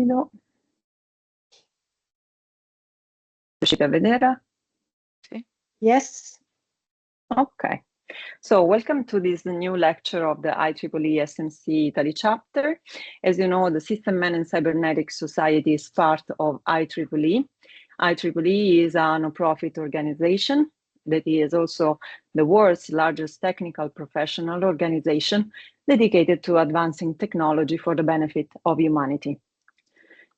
rapido. Riuscite a vedere? Sì. Yes. Okay. So welcome to this new lecture of the IEEE SMC Italy chapter. As you know, the System Man and Cybernetics Society is part of IEEE. IEEE is a non-profit organization that is also the world's largest technical professional organization dedicated to advancing technology for the benefit of humanity.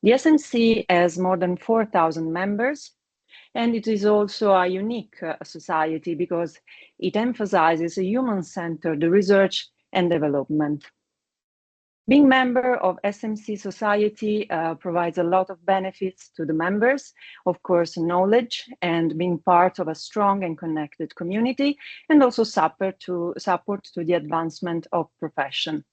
The SMC has more than 4,000 members, and it is also a unique society because it emphasizes a human-centered research and development. Being member of SMC Society provides a lot of benefits to the members, of course, knowledge and being part of a strong and connected community, and also support to the advancement of profession.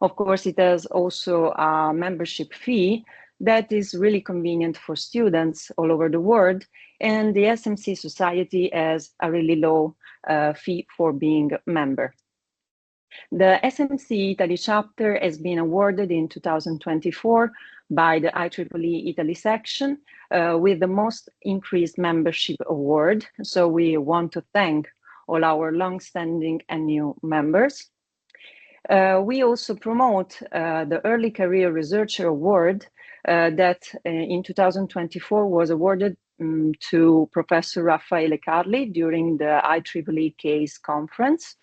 Of course, it has also a membership fee that is really convenient for students all over the world, and the SMC Society has a really low fee for being a member. The SMC Italy chapter has been awarded in 2024 by the IEEE Italy section with the most increased membership award. So we want to thank all our long-standing and new members. We also promote the Early Career Researcher Award that in 2024 was awarded to Professor Raffaele Carli during the IEEE CASE conference.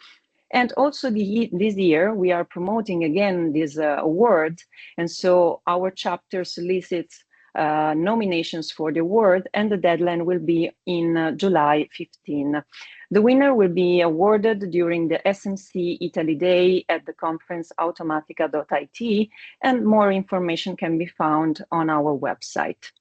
And also this year, we are promoting again this award. And so our chapter solicits nominations for the award, and the deadline will be in July 15. The winner will be awarded during the SMC Italy Day at the conference automatica.it, and more information can be found on our website.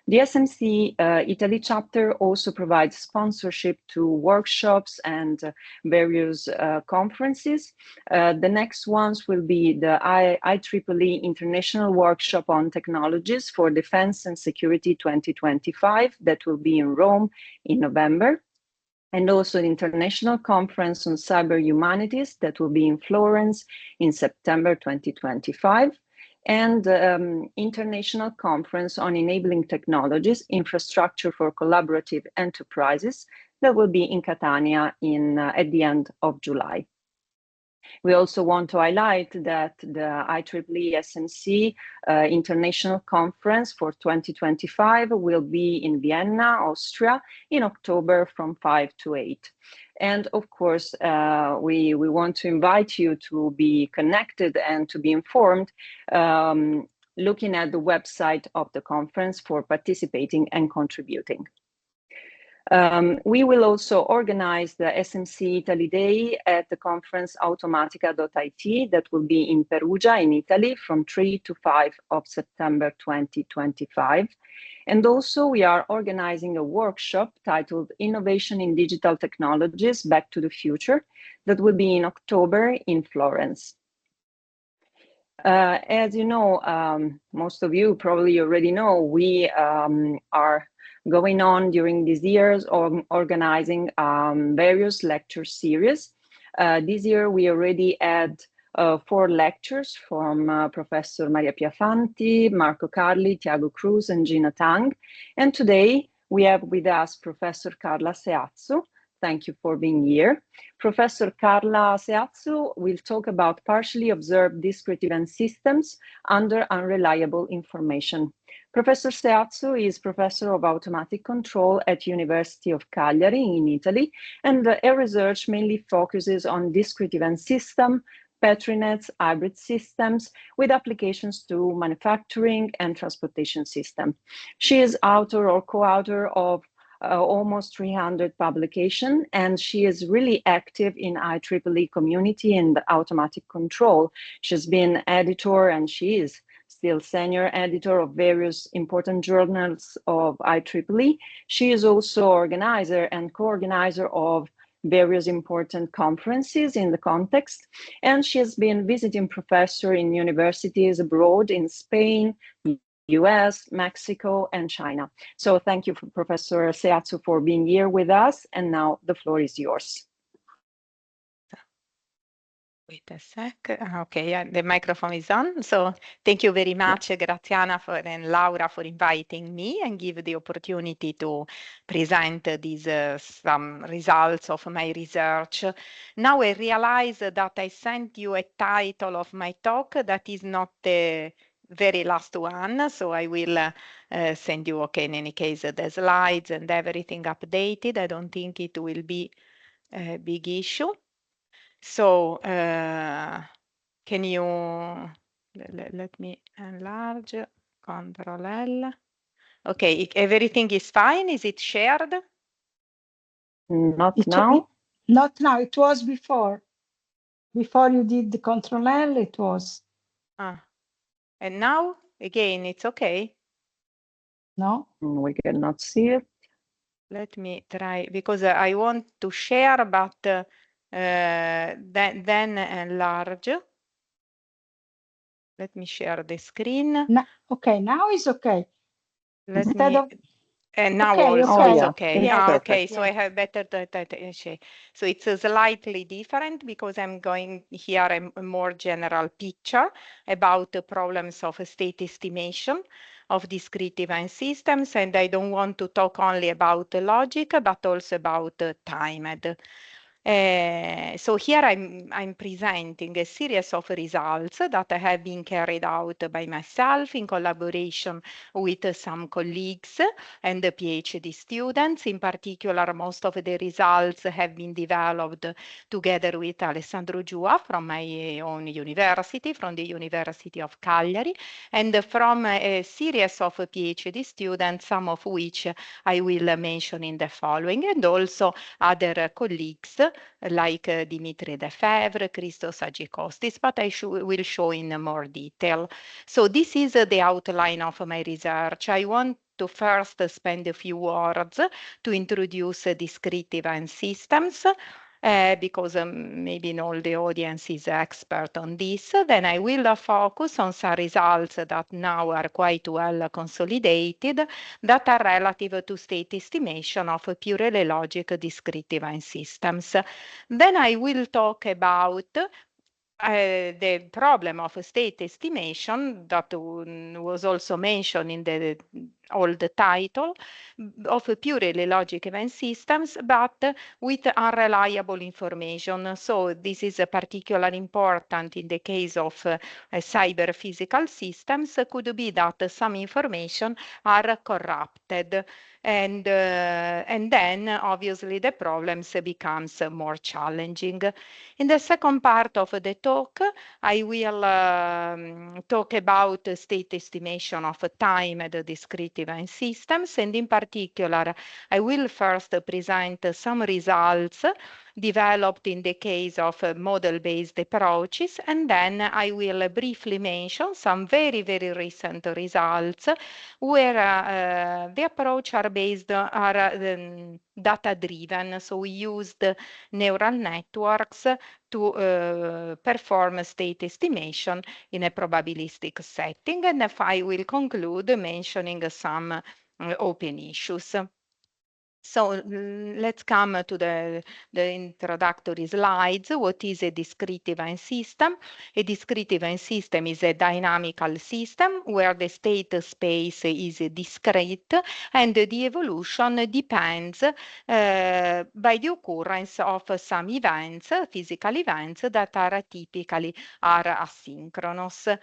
The SMC Italy chapter also provides sponsorship to workshops and various conferences. The next ones will be the IEEE International Workshop on Technologies for Defense and Security 2025 that will be in Rome in November, and also the International Conference on Cyber Humanities that will be in Florence in September 2025. And International Conference on Enabling Technologies, Infrastructure for Collaborative Enterprises that will be in Catania at the end of July. We also want to highlight that the IEEE SMC International Conference for 2025 will be in Vienna, Austria, in October from 5 to 8. And of course, we want to invite you to be connected and to be informed, looking at the website of the conference for participating and contributing. We will also organize the SMC Italy Day at the conference automatica.it that will be in Perugia in Italy from 3 to 5 of September 2025. And also we are organizing a workshop titled Innovation in Digital Technologies, Back to the Future, that will be in October in Florence. As you know, most of you probably already know, we are going on during these years organizing various lecture series. This year we already had 4 lectures from Professor Maria Piafanti, Marco Carli, Tiago Cruz, and Gina Tang. And today we have with us Professor Carla Seatzu. Thank you for being here. Professor Carla Seatzu will talk about partially observed discrete event systems under unreliable information. Professor Seatzu is Professor of Automatic Control at University of Cagliari in Italy, and her research mainly focuses on discrete event system, Petri nets, hybrid systems, with applications to manufacturing and transportation system. She is author or co-author of almost 300 publications, and she is really active in IEEE community and automatic control. She's been editor, and she is still senior editor of various important journals of IEEE. She is also organizer and co-organizer of various important conferences in the context, and she has been visiting professor in universities abroad in Spain, US, Mexico, and China. So thank you, Professor Seatzu, for being here with us, and now the floor is yours. Wait a sec. Okay, yeah, the microphone is on. So thank you very much, Graziana and Laura, for inviting me and give the opportunity to present these some results of my research. Now I realize that I sent you a title of my talk that is not the very last one, so I will send you, okay, in any case, the slides and everything updated. I don't think it will be a big issue. So can you let me enlarge, Control L. Okay, everything is fine. Is it shared? Not now. Not now. It was before. Before you did the Control L, it was. And now, again, it's okay? No? We cannot see it. Let me try, because I want to share, but then enlarge. Let me share the screen. No, okay, now it's okay. Let Instead me... of... And now okay, also okay. it's okay. It's Yeah, perfect. okay. So Yeah. I have better. So it's slightly different because I'm going here a more general picture about the problems of state estimation of discrete event systems, and I don't want to talk only about the logic, but also about timed. So here I'm presenting a series of results that have been carried out by myself in collaboration with some colleagues and the PhD students. In particular, most of the results have been developed together with Alessandro Giua from my own university, from the University of Cagliari, and from a series of PhD students, some of which I will mention in the following, and also other colleagues like Dimitri Defebvre, Christos Agikostis, but I will show in more detail. So this is the outline of my research. I want to first spend a few words to introduce discrete event systems, because maybe not all the audience is expert on this. Then I will focus on some results that now are quite well consolidated that are relative to state estimation of purely logic discrete event systems. Then I will talk about the problem of state estimation that was also mentioned in the old title of purely logic event systems, but with unreliable information. So this is particularly important in the case of cyber physical systems. Could be that some information are corrupted, and then obviously the problems becomes more challenging. In the second part of the talk, I will talk about state estimation of timed discrete event systems, and in particular, I will first present some results developed in the case of model-based approaches, and then I will briefly mention some very, very recent results where the approach are based, are data-driven. So we used neural networks to perform state estimation in a probabilistic setting, and if I will conclude mentioning some open issues. So let's come to the introductory slides. What is a discrete event system? A discrete event system is a dynamical system where the state space is discrete and the evolution depends by the occurrence of some events, physical events that are typically asynchronous.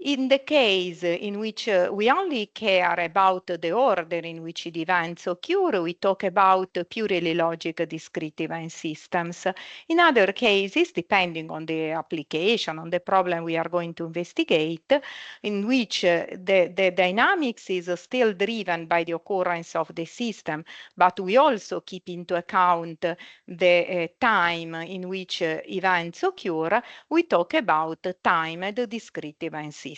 In the case in which we only care about the order in which the events occur, we talk about purely logic discrete event systems. In other cases, depending on the application, on the problem we are going to investigate, in which the dynamics is still driven by the occurrence of the system, but we also keep into account the time in which events occur, we talk about timed discrete event systems.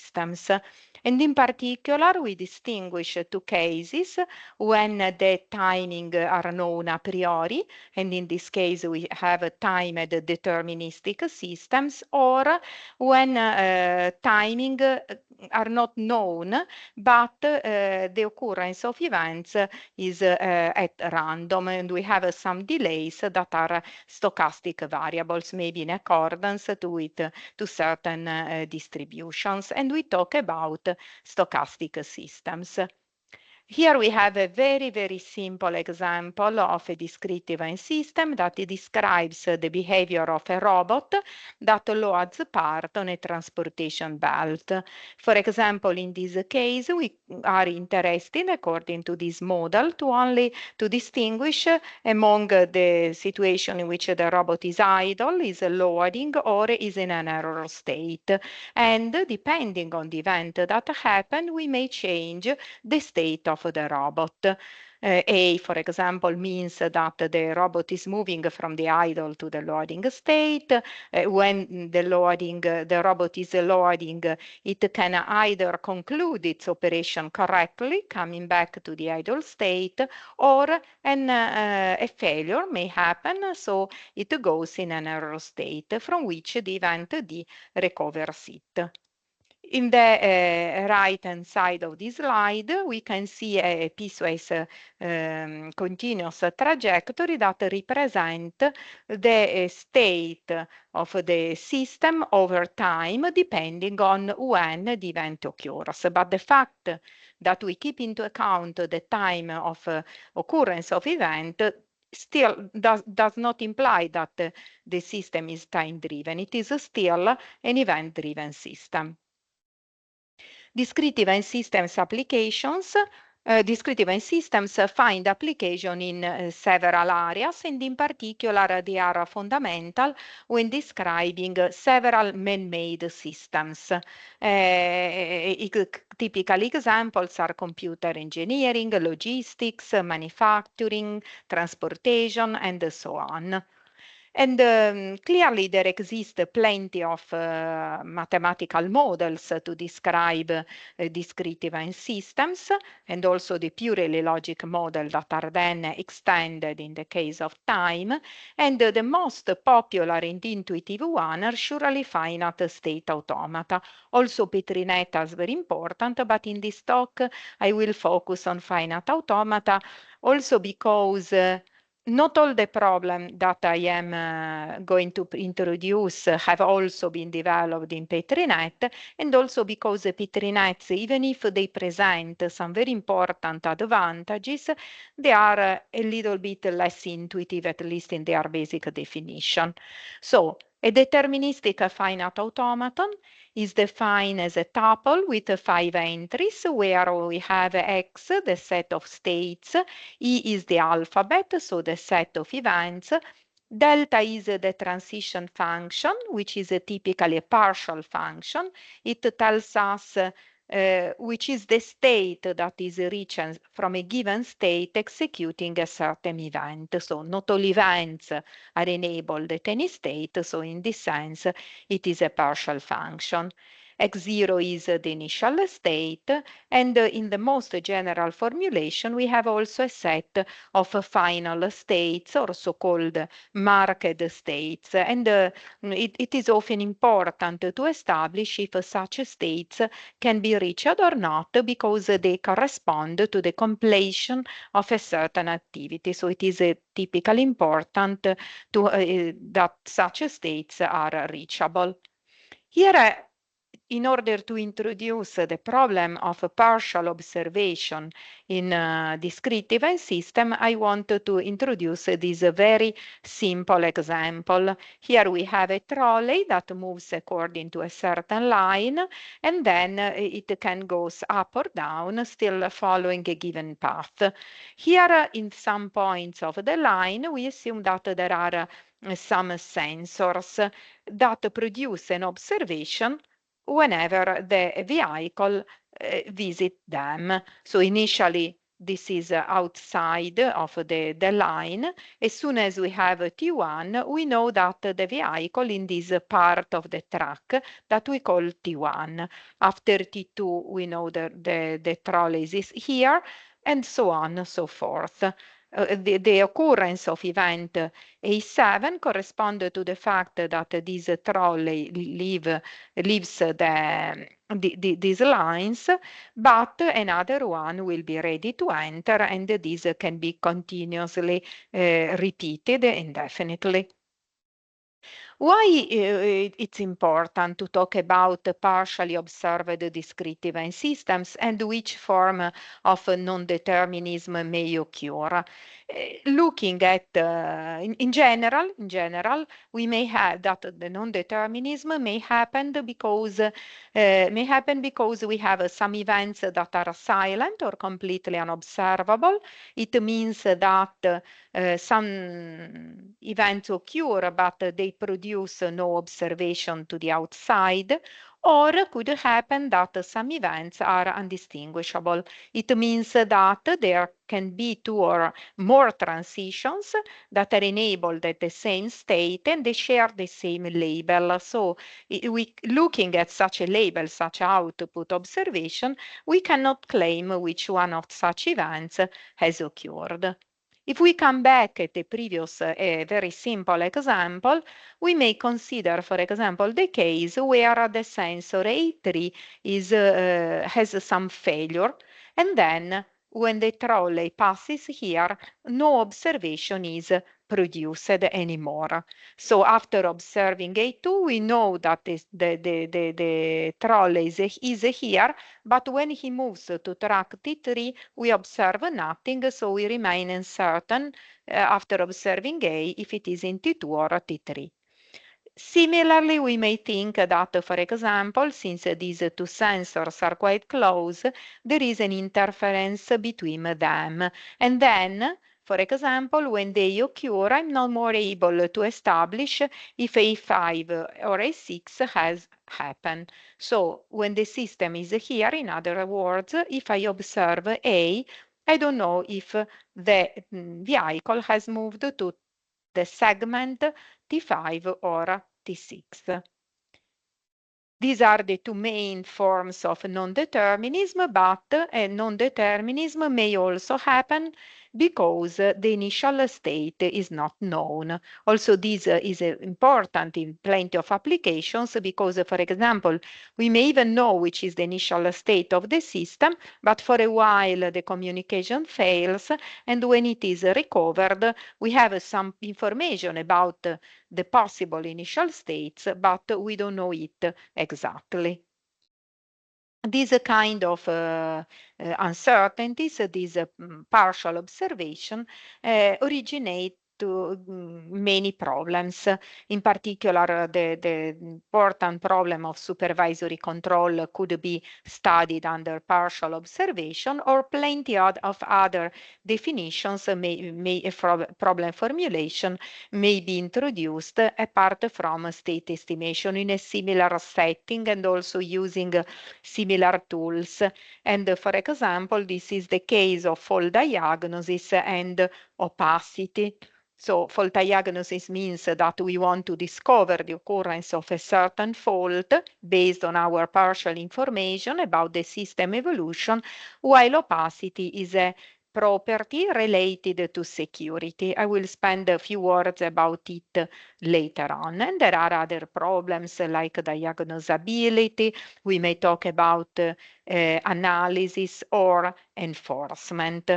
And in particular, we distinguish two cases when the timing are known a priori, and in this case we have timed deterministic systems, or when timing are not known, but the occurrence of events is at random, and we have some delays that are stochastic variables, maybe in accordance to certain distributions. And we talk about stochastic systems. Here we have a very, very simple example of a discrete event system that describes the behavior of a robot that loads part on a transportation belt. For example, in this case, we are interested, according to this model, to distinguish among the situation in which the robot is idle, is loading, or is in an error state. And depending on the event that happened, we may change the state of the robot. A, for example, means that the robot is moving from the idle to the loading state. When the robot is loading, it can either conclude its operation correctly, coming back to the idle state, or a failure may happen, so it goes in an error state from which the event D recovers it. In the right-hand side of this slide, we can see a piecewise continuous trajectory that represent the state of the system over time, depending on when the event occurs. But the fact that we keep into account the time of occurrence of event still does not imply that the system is time-driven. It is still an event-driven system. Discrete event systems applications. Discrete event systems find application in several areas, and in particular, they are fundamental when describing several man-made systems. Typical examples are computer engineering, logistics, manufacturing, transportation, and so on. And clearly there exist plenty of mathematical models to describe discrete event systems, and also the purely logic model that are then extended in the case of time. And the most popular and intuitive one are surely finite state automata. Also Petri-net is very important, but in this talk I will focus on finite automata, also because not all the problems that I am going to introduce have also been developed in Petri-net, and also because Petri-nets, even if they present some very important advantages, they are a little bit less intuitive, at least in their basic definition. So, a deterministic finite automaton is defined as a tuple with 5 entries, where we have X, the set of states, E is the alphabet, so the set of events, delta is the transition function, which is typically a partial function. It tells us which is the state that is reached from a given state executing a certain event. So not all events are enabled at any state, so in this sense it is a partial function. X0 is the initial state, and in the most general formulation we have also a set of final states, or so-called marked states, and it is often important to establish if such states can be reached or not, because they correspond to the completion of a certain activity. So it is typically important that such states are reachable. Here, in order to introduce the problem of partial observation in a discrete event system, I want to introduce this very simple example. Here we have a trolley that moves according to a certain line, and then it can go up or down, still following a given path. Here, in some points of the line, we assume that there are some sensors that produce an observation whenever the vehicle visit them. So initially, this is outside of the line. As soon as we have T1, we know that the vehicle in this part of the track that we call T1. After T2, we know that the trolley is here, and so on and so forth. the occurrence of event A7 corresponds to the fact that this trolley leaves these lines, but another one will be ready to enter, and this can be continuously repeated indefinitely. Why it's important to talk about partially observed discrete event systems and which form of non-determinism may occur? Looking at, in general, we may have that the non-determinism may happen because we have some events that are silent or completely unobservable. It means that some events occur, but they produce no observation to the outside, or could happen that some events are undistinguishable. It means that there can be two or more transitions that are enabled at the same state and they share the same label. So looking at such a label, such output observation, we cannot claim which one of such events has occurred. If we come back at the previous very simple example, we may consider, for example, the case where the sensor A3 has some failure, and then when the trolley passes here, no observation is produced anymore. So after observing A2, we know that the trolley is here, but when he moves to track T3, we observe nothing, so we remain uncertain after observing A if it is in T2 or T3. Similarly, we may think that, for example, since these two sensors are quite close, there is an interference between them. And then, for example, when they occur, I'm not more able to establish if A5 or A6 has happened. So when the system is here, in other words, if I observe A, I don't know if the vehicle has moved to the segment T5 or T6. These are the two main forms of non-determinism, but non-determinism may also happen because the initial state is not known. Also, this is important in plenty of applications because, for example, we may even know which is the initial state of the system, but for a while the communication fails, and when it is recovered, we have some information about the possible initial states, but we don't know it exactly. These kind of uncertainties, these partial observation originate to many problems. In particular, the important problem of supervisory control could be studied under partial observation, or plenty of other definitions problem formulation may be introduced apart from state estimation in a similar setting and also using similar tools. And for example, this is the case of fault diagnosis and opacity. So fault diagnosis means that we want to discover the occurrence of a certain fault based on our partial information about the system evolution, while opacity is a property related to security. I will spend a few words about it later on. And there are other problems like diagnosability. We may talk about analysis or enforcement.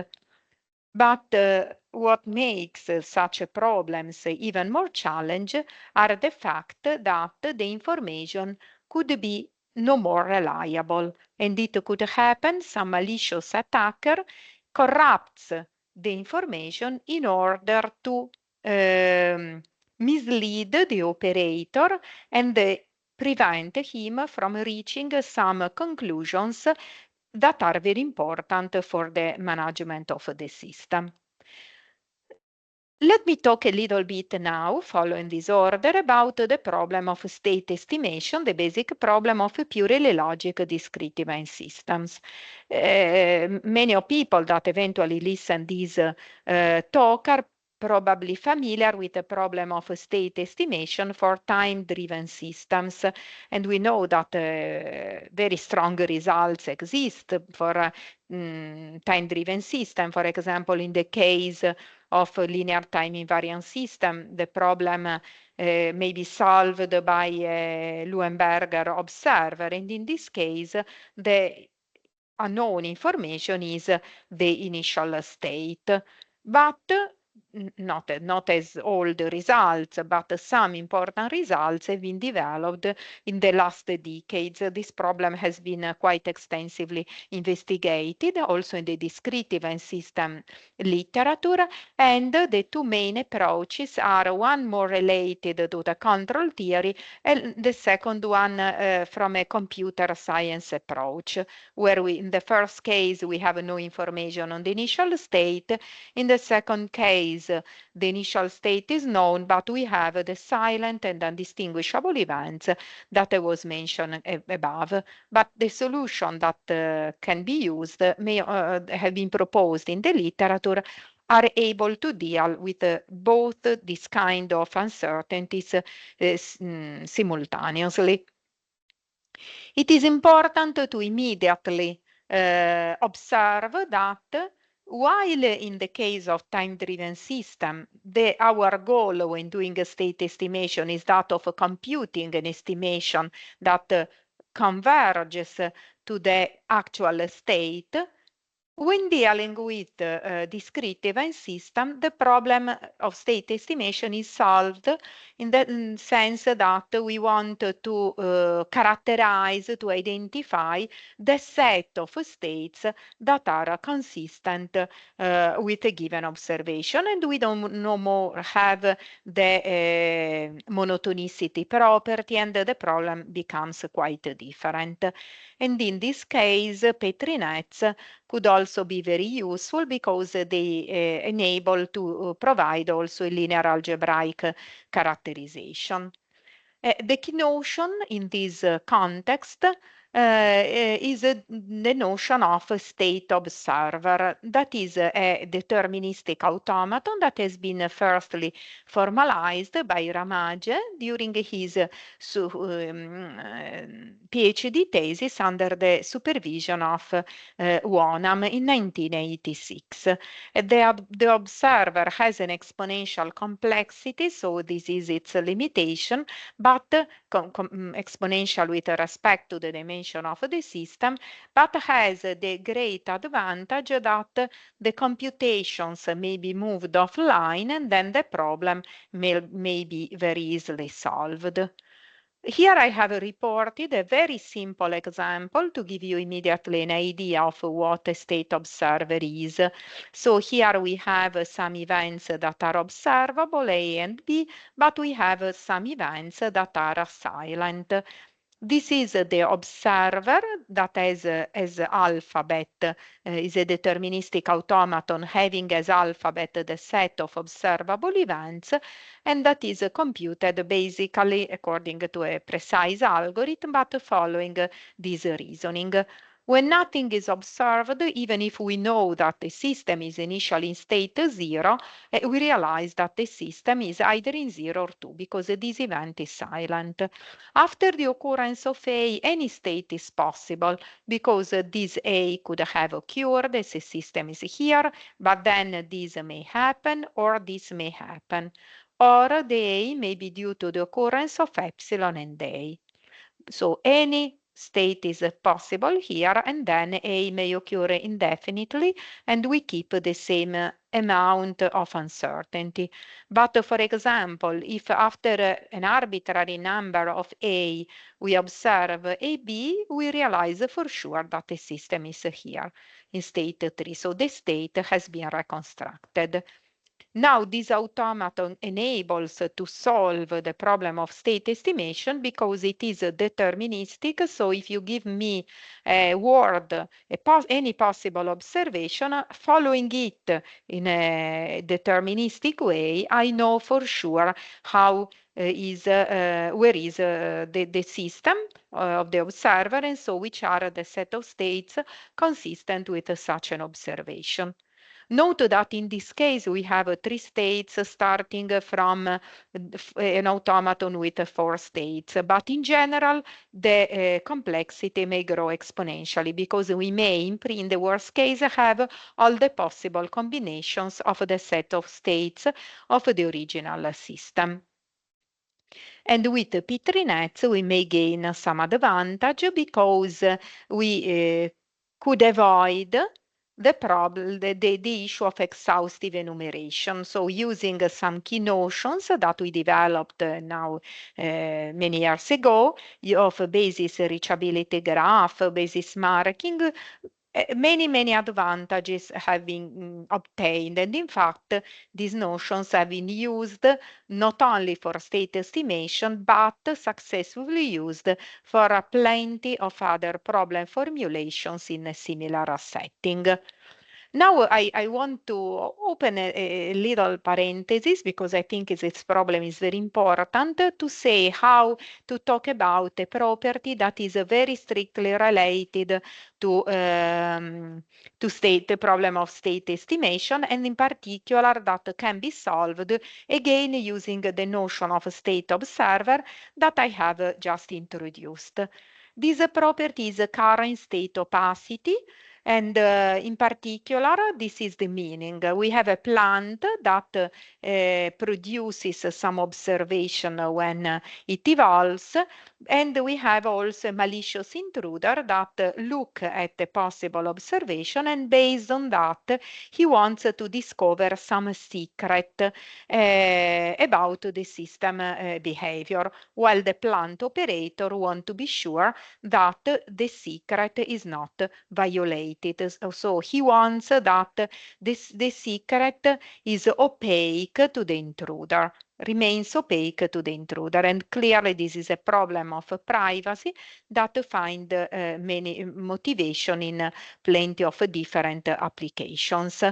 But what makes such problems even more challenging are the fact that the information could be no more reliable, and it could happen some malicious attacker corrupts the information in order to mislead the operator and prevent him from reaching some conclusions that are very important for the management of the system. Let me talk a little bit now, following this order, about the problem of state estimation, the basic problem of purely logic discrete event systems. Many of people that eventually listen this talk are probably familiar with the problem of state estimation for time-driven systems. And we know that very strong results exist for time-driven system. For example, in the case of a linear time invariant system, the problem may be solved by a Leuenberger observer. And in this case, the unknown information is the initial state. But not as all the results, but some important results have been developed in the last decades. This problem has been quite extensively investigated, also in the discrete event system literature, and the two main approaches are one more related to the control theory and the second one from a computer science approach, where in the first case we have no information on the initial state. In the second case, the initial state is known, but we have the silent and undistinguishable events that I was mentioned above. But the solution that can be used may have been proposed in the literature are able to deal with both these kind of uncertainties simultaneously. It is important to immediately observe that while in the case of time-driven system, our goal when doing a state estimation is that of computing an estimation that converges to the actual state, when dealing with discrete event system, the problem of state estimation is solved in the sense that we want to characterize, to identify the set of states that are consistent with a given observation, and we don't no more have the monotonicity property, and the problem becomes quite different. And in this case, Petri nets could also be very useful because they enable to provide also a linear algebraic characterization. The key notion in this context is the notion of a state observer. That is a deterministic automaton that has been firstly formalized by Ramage during his PhD thesis under the supervision of Wonham in 1986. The observer has an exponential complexity, so this is its limitation, but exponential with respect to the dimension of the system, but has the great advantage that the computations may be moved offline, and then the problem may be very easily solved. Here I have reported a very simple example to give you immediately an idea of what a state observer is. So here we have some events that are observable, A and B, but we have some events that are silent. This is the observer that has as alphabet, is a deterministic automaton having as alphabet the set of observable events, and that is computed basically according to a precise algorithm, but following this reasoning. When nothing is observed, even if we know that the system is initially in state 0, we realize that the system is either in 0 or 2 because this event is silent. After the occurrence of A, any state is possible because this A could have occurred as the system is here, but then this may happen or this may happen. Or the A may be due to the occurrence of epsilon and A. So any state is possible here, and then A may occur indefinitely, and we keep the same amount of uncertainty. But for example, if after an arbitrary number of A, we observe AB, we realize for sure that the system is here in state 3. So the state has been reconstructed. Now this automaton enables to solve the problem of state estimation because it is deterministic. So if you give me a word, any possible observation, following it in a deterministic way, I know for sure how where is the system of the observer, and so which are the set of states consistent with such an observation. Note that in this case, we have 3 states starting from an automaton with 4 states. But in general, the complexity may grow exponentially because we may, in the worst case, have all the possible combinations of the set of states of the original system. And with P3 nets, we may gain some advantage because we could avoid the problem, the issue of exhaustive enumeration. So using some key notions that we developed now many years ago of basis reachability graph, basis marking, many advantages have been obtained. And in fact, these notions have been used not only for state estimation, but successfully used for plenty of other problem formulations in a similar setting. Now I want to open a little parenthesis because I think this problem is very important to say how to talk about a property that is very strictly related to the problem of state estimation, and in particular that can be solved again using the notion of state observer that I have just introduced. This property is current state opacity. And in particular, this is the meaning. We have a plant that produces some observation when it evolves, and we have also a malicious intruder that look at the possible observation, and based on that, he wants to discover some secret about the system behavior, while the plant operator wants to be sure that the secret is not violated. So he wants that the secret is opaque to the intruder, remains opaque to the intruder. And clearly this is a problem of privacy that find many motivation in plenty of different applications.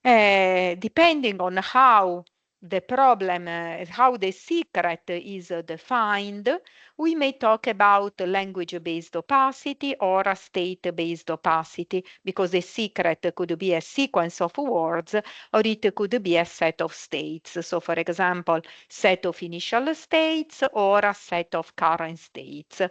Depending on how the problem, how the secret is defined, we may talk about language-based opacity or a state-based opacity, because the secret could be a sequence of words or it could be a set of states. So for example, set of initial states or a set of current states.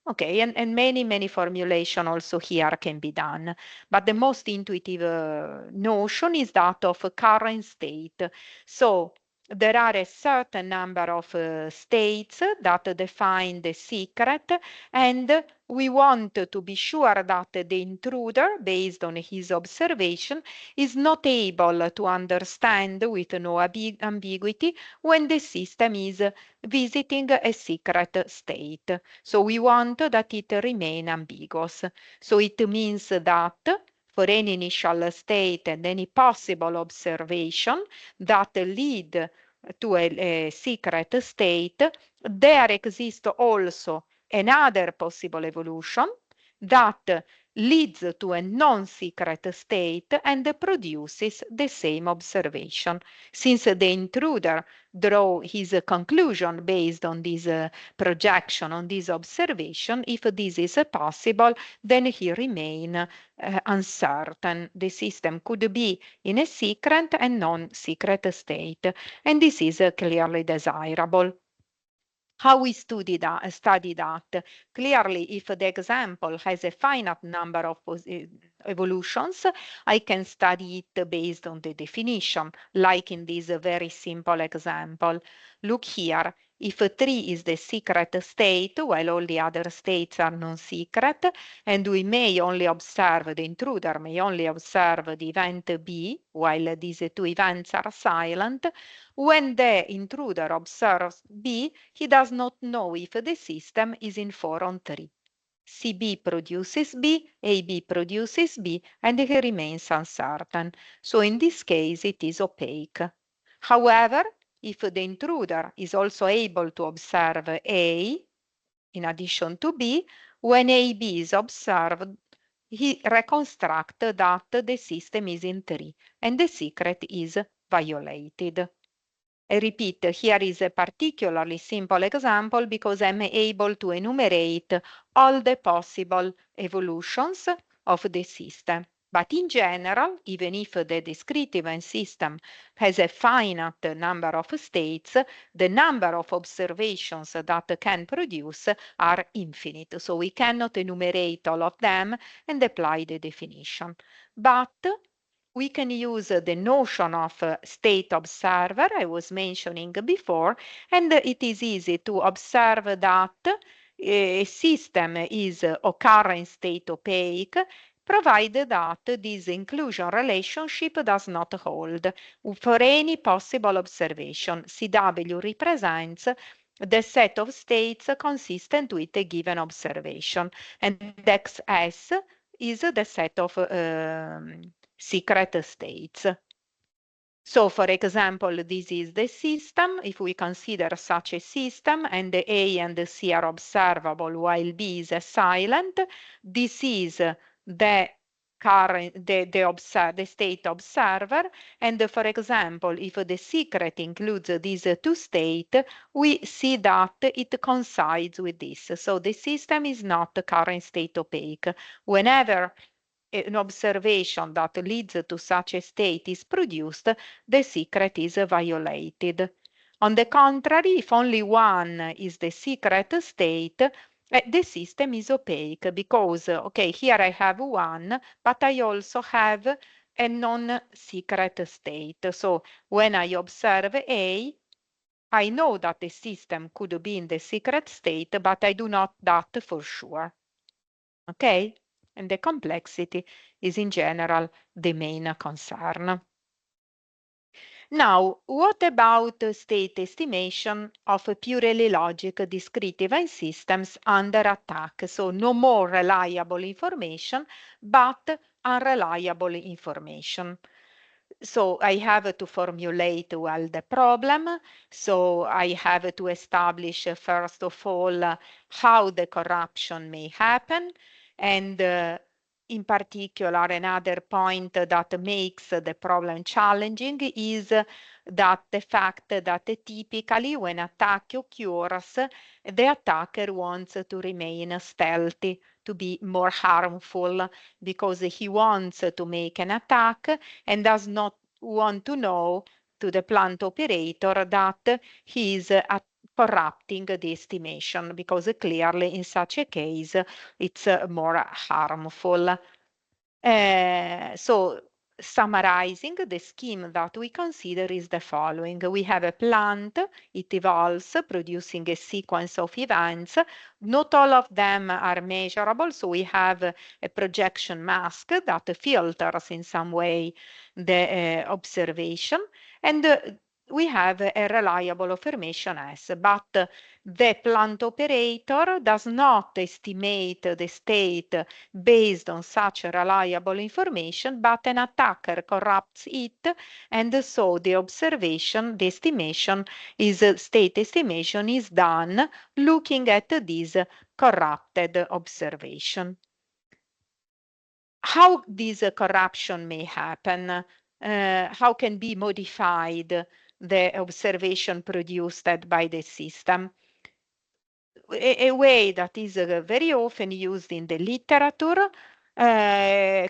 Okay, and many formulation also here can be done. But the most intuitive notion is that of a current state. So there are a certain number of states that define the secret, and we want to be sure that the intruder, based on his observation, is not able to understand with no ambiguity when the system is visiting a secret state. So we want that it remain ambiguous. So it means that for any initial state and any possible observation that lead to a secret state, there exists also another possible evolution that leads to a non-secret state and produces the same observation. Since the intruder draw his conclusion based on this projection, on this observation, if this is possible, then he remain uncertain. The system could be in a secret and non-secret state, and this is clearly desirable. How we study that? Clearly, if the example has a finite number of evolutions, I can study it based on the definition, like in this very simple example. Look here. If 3 is the secret state, while all the other states are non-secret, and we may only observe, the intruder may only observe the event B, while these 2 events are silent, when the intruder observes B, he does not know if the system is in 4 on 3. CB produces B, AB produces B, and he remains uncertain. So in this case, it is opaque. However, if the intruder is also able to observe A in addition to B, when AB is observed, he reconstructs that the system is in 3 and the secret is violated. I repeat, here is a particularly simple example because I'm able to enumerate all the possible evolutions of the system. But in general, even if the discrete event system has a finite number of states, the number of observations that can produce are infinite. So we cannot enumerate all of them and apply the definition. But we can use the notion of state observer I was mentioning before, and it is easy to observe that a system is occurrence state opaque, provided that this inclusion relationship does not hold. For any possible observation, CW represents the set of states consistent with a given observation, and XS is the set of secret states. So, for example, this is the system. If we consider such a system and the A and the C are observable while B is silent, this is the current the state observer. And for example, if the secret includes these two states, we see that it coincides with this. So the system is not current state opaque. Whenever an observation that leads to such a state is produced, the secret is violated. On the contrary, if only one is the secret state, the system is opaque because, okay, here I have one, but I also have a non-secret state. So when I observe A, I know that the system could be in the secret state, but I do not know that for sure. Okay? And the complexity is in general the main concern. Now, what about state estimation of purely logic discrete event systems under attack? So no more reliable information, but unreliable information. So I have to formulate well the problem. So I have to establish, first of all, how the corruption may happen. And in particular, another point that makes the problem challenging is that the fact that typically when attack occurs, the attacker wants to remain stealthy, to be more harmful, because he wants to make an attack and does not want to know to the plant operator that he is corrupting the estimation, because clearly in such a case it's more harmful. So summarizing, the scheme that we consider is the following. We have a plant, it evolves, producing a sequence of events. Not all of them are measurable, so we have a projection mask that filters in some way the observation, and we have a reliable affirmation S, but the plant operator does not estimate the state based on such reliable information, but an attacker corrupts it, and so the observation, the estimation is, state estimation is done looking at this corrupted observation. How this corruption may happen, how can be modified the observation produced by the system. A way that is very often used in the literature,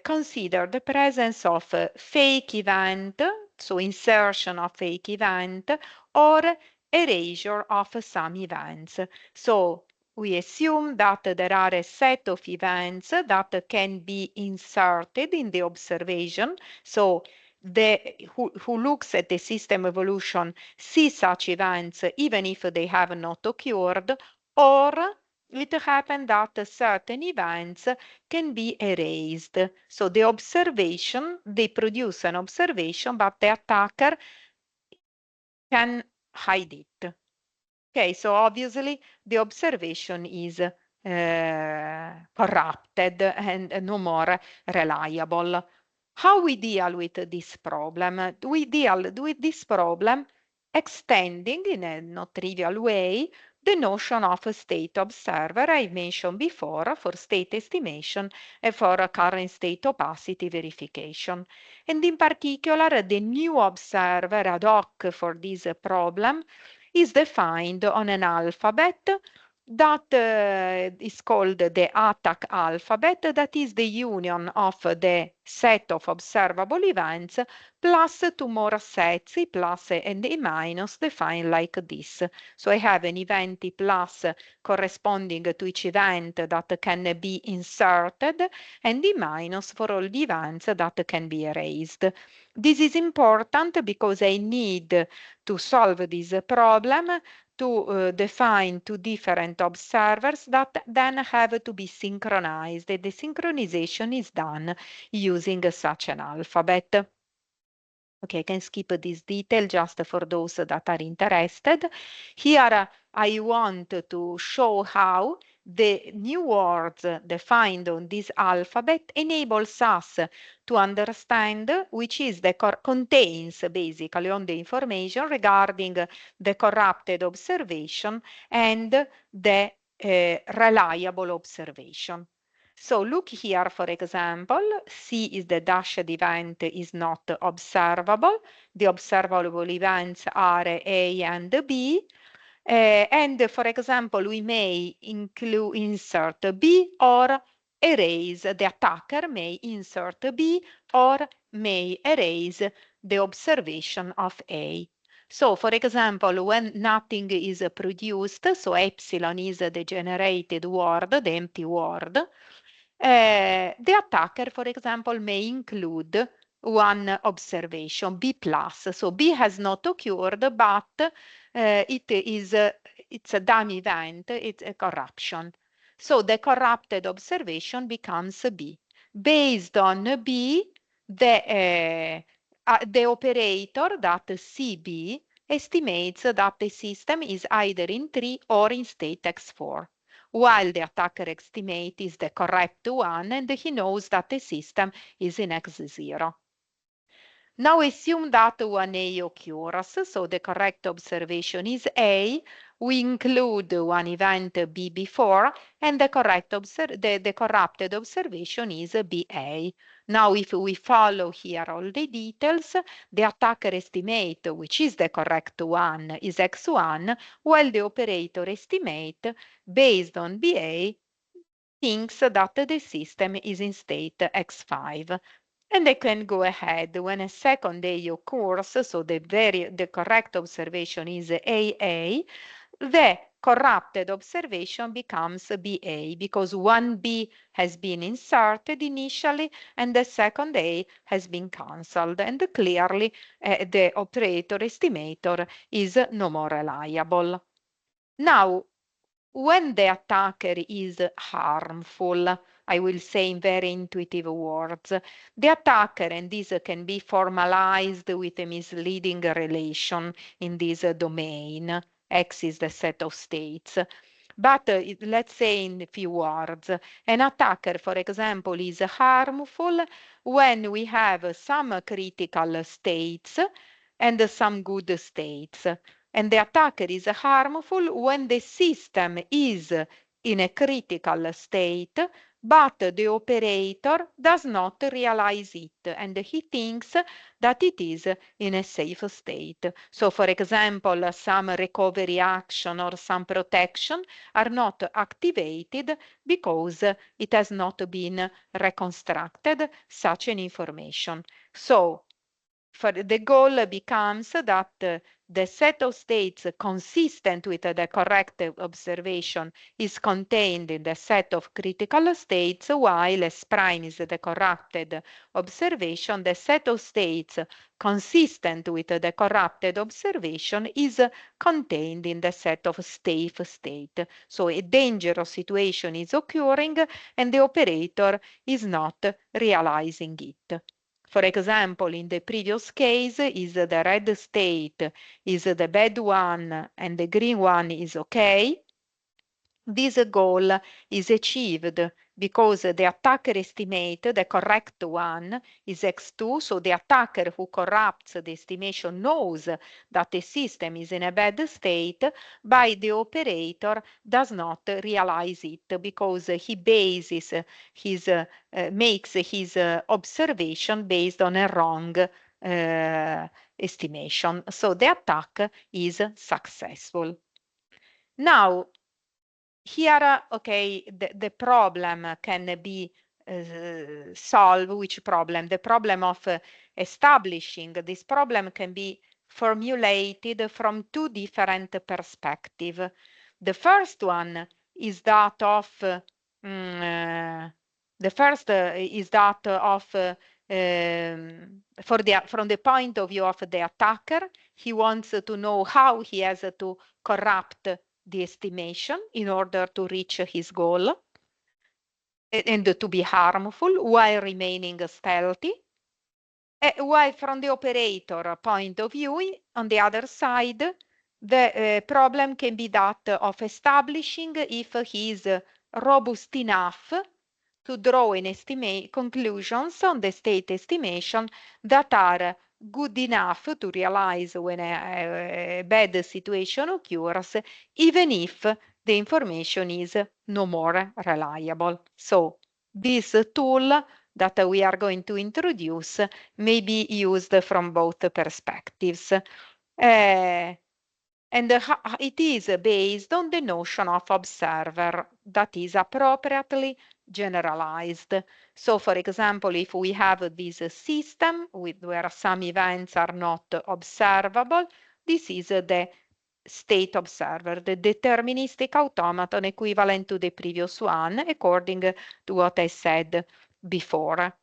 consider the presence of fake event, so insertion of fake event, or erasure of some events. So we assume that there are a set of events that can be inserted in the observation. So who looks at the system evolution see such events even if they have not occurred, or it happens that certain events can be erased. So the observation, they produce an observation, but the attacker can hide it. Okay, so obviously the observation is corrupted and no more reliable. How we deal with this problem? We deal with this problem extending in a not trivial way the notion of a state observer I mentioned before for state estimation and for current state opacity verification. And in particular, the new observer ad hoc for this problem is defined on an alphabet that is called the attack alphabet, that is the union of the set of observable events plus two more sets, E plus and E minus, defined like this. So I have an event E plus corresponding to each event that can be inserted, and E minus for all the events that can be erased. This is important because I need to solve this problem to define two different observers that then have to be synchronized. The synchronization is done using such an alphabet. Okay, I can skip this detail just for those that are interested. Here I want to show how the new words defined on this alphabet enables us to understand which is the contains basically on the information regarding the corrupted observation and the reliable observation. So look here, for example, C is the dashed event is not observable. The observable events are A and B. And for example, we may insert B or erase. The attacker may insert B or may erase the observation of A. So for example, when nothing is produced, so epsilon is the generated word, the empty word, the attacker, for example, may include one observation, B plus. So B has not occurred, but it's a dummy event, it's a corruption. So the corrupted observation becomes B. Based on B, the operator that CB estimates that the system is either in 3 or in state X4, while the attacker estimate is the correct one and he knows that the system is in X0. Now assume that 1A occurs, so the correct observation is A. We include one event B before, and the corrupted observation is BA. Now if we follow here all the details, the attacker estimate, which is the correct one, is X1, while the operator estimate, based on BA, thinks that the system is in state X5. And they can go ahead when a second A occurs, so the correct observation is AA, the corrupted observation becomes BA because one B has been inserted initially and the second A has been cancelled, and clearly the operator estimator is no more reliable. Now, when the attacker is harmful, I will say in very intuitive words, the attacker, and this can be formalized with a misleading relation in this domain. X is the set of states. But let's say in a few words, an attacker, for example, is harmful when we have some critical states and some good states. And the attacker is harmful when the system is in a critical state, but the operator does not realize it, and he thinks that it is in a safe state. So, for example, some recovery action or some protection are not activated because it has not been reconstructed such an information. So, for the goal becomes that the set of states consistent with the correct observation is contained in the set of critical states, while S prime is the corrupted observation. The set of states consistent with the corrupted observation is contained in the set of safe state. So a dangerous situation is occurring and the operator is not realizing it. For example, in the previous case, is the red state is the bad one and the green one is okay. This goal is achieved because the attacker estimate the correct one is X2, so the attacker who corrupts the estimation knows that the system is in a bad state, but the operator does not realize it because he bases his makes his observation based on a wrong estimation. So the attack is successful. Now, here, okay, the problem can be solved. Which problem? The problem of establishing. This problem can be formulated from two different perspectives. The first one is that of from the point of view of the attacker. He wants to know how he has to corrupt the estimation in order to reach his goal and to be harmful while remaining stealthy. While from the operator point of view, on the other side, the problem can be that of establishing if he is robust enough to draw an conclusions on the state estimation that are good enough to realize when a bad situation occurs, even if the information is no more reliable. So this tool that we are going to introduce may be used from both perspectives. And it is based on the notion of observer that is appropriately generalized. So, for example, if we have this system where some events are not observable, this is the state observer, the deterministic automaton equivalent to the previous one, according to what I said before.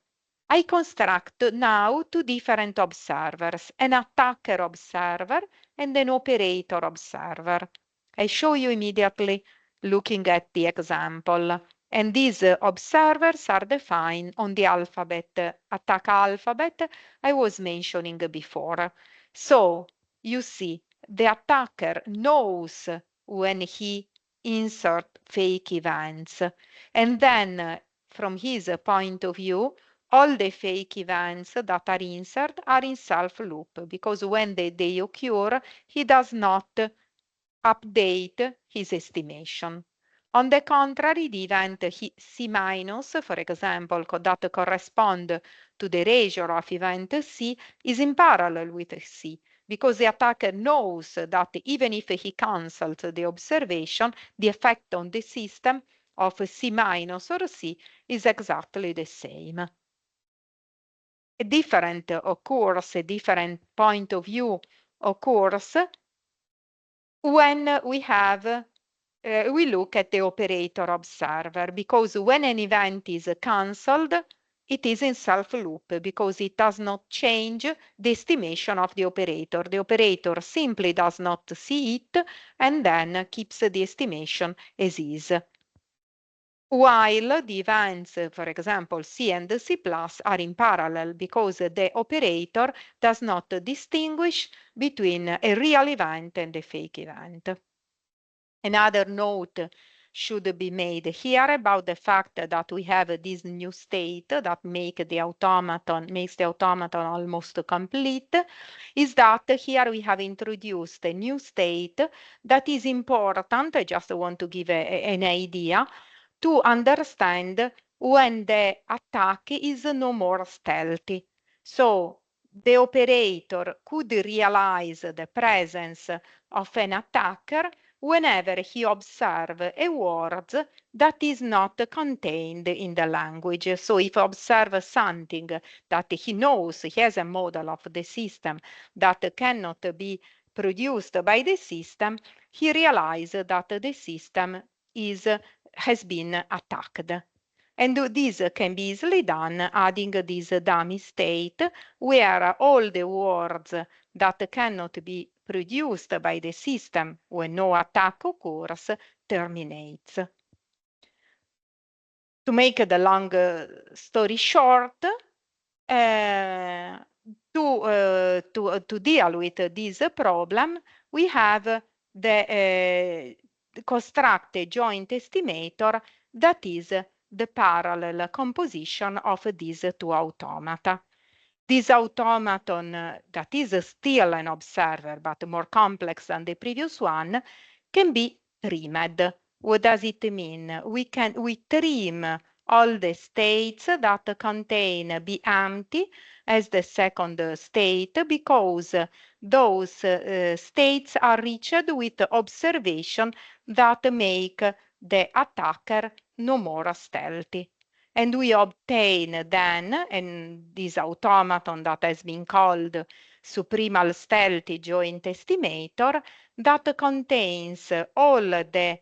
I construct now two different observers, an attacker observer and an operator observer. I show you immediately looking at the example. And these observers are defined on the attack alphabet I was mentioning before. So you see, the attacker knows when he insert fake events. And then from his point of view, all the fake events that are inserted are in self-loop because when they occur, he does not update his estimation. On the contrary, the event C minus, for example, that correspond to the ratio of event C, is in parallel with C because the attacker knows that even if he cancels the observation, the effect on the system of C minus or C is exactly the same. A different point of view occurs when we look at the operator observer, because when an event is cancelled, it is in self-loop because it does not change the estimation of the operator. The operator simply does not see it and then keeps the estimation as is. While the events, for example, C and C+, are in parallel because the operator does not distinguish between a real event and a fake event. Another note should be made here about the fact that we have this new state that makes the automaton almost complete, is that here we have introduced a new state that is important. I just want to give an idea to understand when the attack is no more stealthy. So the operator could realize the presence of an attacker whenever he observes a word that is not contained in the language. So if he observes something that he knows, he has a model of the system that cannot be produced by the system, he realizes that the system has been attacked. And this can be easily done adding this dummy state where all the words that cannot be produced by the system when no attack occurs terminates. To make the long story short, to deal with this problem, we have the construct a joint estimator that is the parallel composition of these two automata. This automaton that is still an observer but more complex than the previous one can be trimmed. What does it mean? We trim all the states that contain be empty as the second state because those states are reached with observation that make the attacker no more stealthy. And we obtain then, and this automaton that has been called suprimal stealthy joint estimator, that contains all the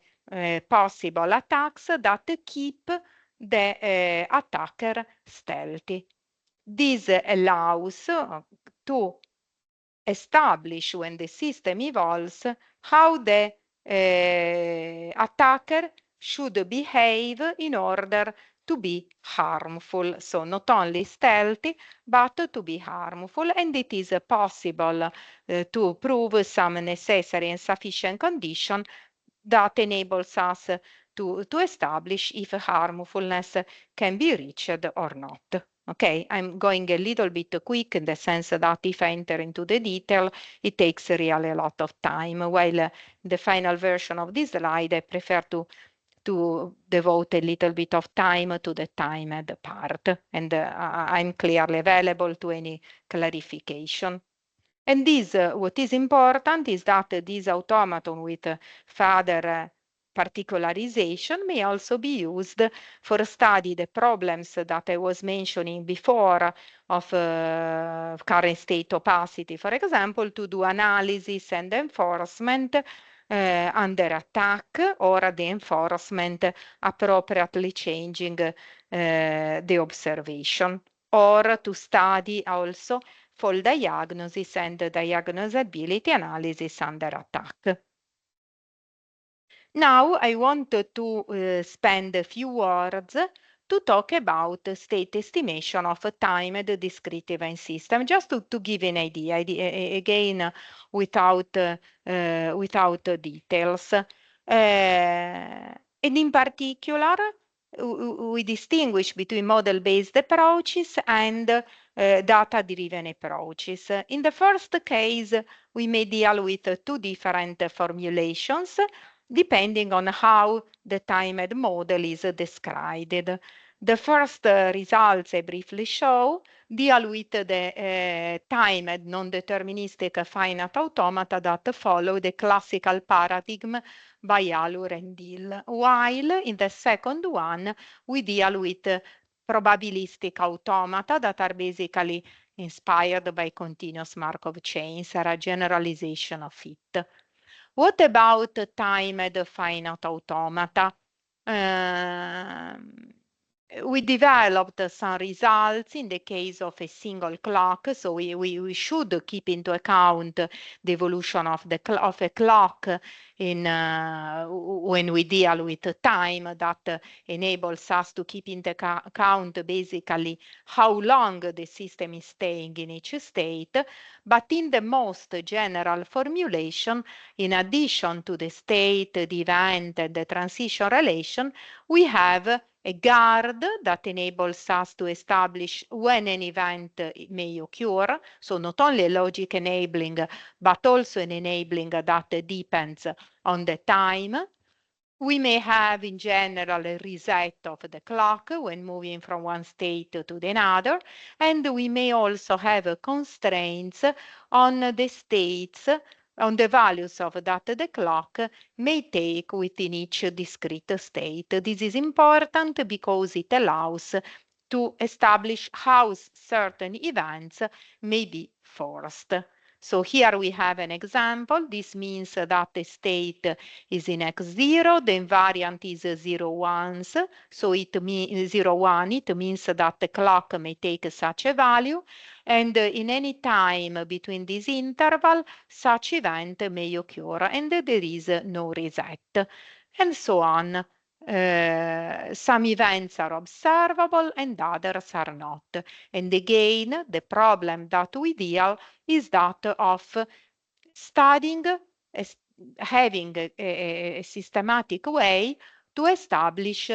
possible attacks that keep the attacker stealthy. This allows to establish, when the system evolves, how the attacker should behave in order to be harmful. So not only stealthy, but to be harmful. And it is possible to prove some necessary and sufficient condition that enables us to establish if harmfulness can be reached or not. Okay, I'm going a little bit quick in the sense that if I enter into the detail, it takes really a lot of time. While the final version of this slide, I prefer to devote a little bit of time to the timed part, and I'm clearly available to any clarification. And this, what is important is that this automaton with further particularization may also be used for study the problems that I was mentioning before of current state opacity, for example, to do analysis and enforcement under attack, or the enforcement appropriately changing the observation, or to study also fault diagnosis and diagnosability analysis under attack. Now I want to spend a few words to talk about state estimation of a timed discrete event system, just to give an idea, again, without details. And in particular, we distinguish between model-based approaches and data-driven approaches. In the first case, we may deal with two different formulations depending on how the timed model is described. The first results I briefly show deal with the timed non-deterministic finite automata that follow the classical paradigm by Allure and Dill, while in the second one we deal with probabilistic automata that are basically inspired by continuous Markov chains, are a generalization of it. What about timed finite automata? We developed some results in the case of a single clock, so we should keep into account the evolution of a clock in when we deal with time, that enables us to keep into account basically how long the system is staying in each state. But in the most general formulation, in addition to the state, the event, and the transition relation, we have a guard that enables us to establish when an event may occur. So not only a logic enabling, but also an enabling that depends on the time. We may have in general a reset of the clock when moving from one state to another, and we may also have constraints on the states, on the values of that the clock may take within each discrete state. This is important because it allows to establish how certain events may be forced. So here we have an example. This means that the state is in X0, the invariant is 0, 1s. So it means 0, 1, it means that the clock may take such a value. And in any time between this interval, such event may occur, and there is no reset, and so on. Some events are observable and others are not. And again, the problem that we deal is that of studying, having a systematic way to establish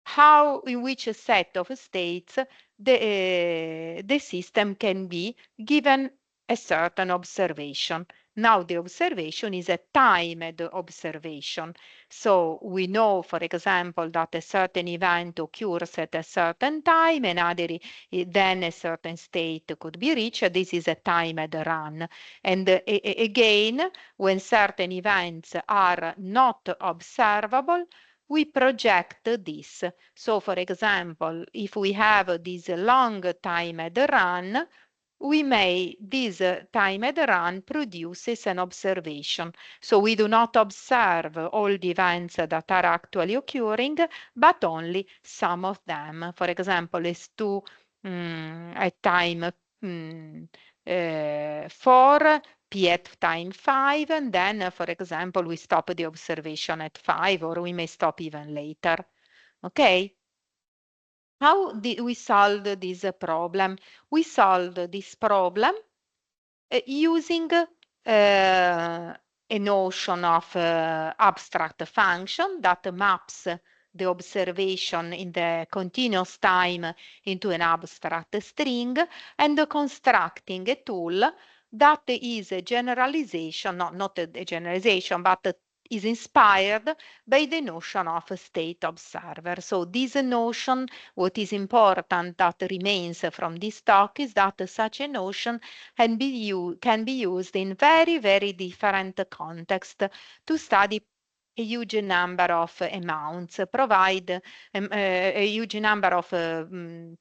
how, in which set of states the system can be given a certain observation. Now the observation is a timed observation. So we know, for example, that a certain event occurs at a certain time, then a certain state could be reached. This is a timed run. And again, when certain events are not observable, we project this. So for example, if we have this long timed run, this timed run produces an observation. So we do not observe all the events that are actually occurring, but only some of them. For example, S2 at time 4, P at time 5, and then, for example, we stop the observation at 5, or we may stop even later. Okay? How did we solve this problem? We solved this problem using a notion of abstract function that maps the observation in the continuous time into an abstract string, and constructing a tool that is a generalization, not a generalization, but is inspired by the notion of a state observer. So this notion, what is important that remains from this talk is that such a notion can be used in very, very different contexts to study a huge number of amounts, provide a huge number of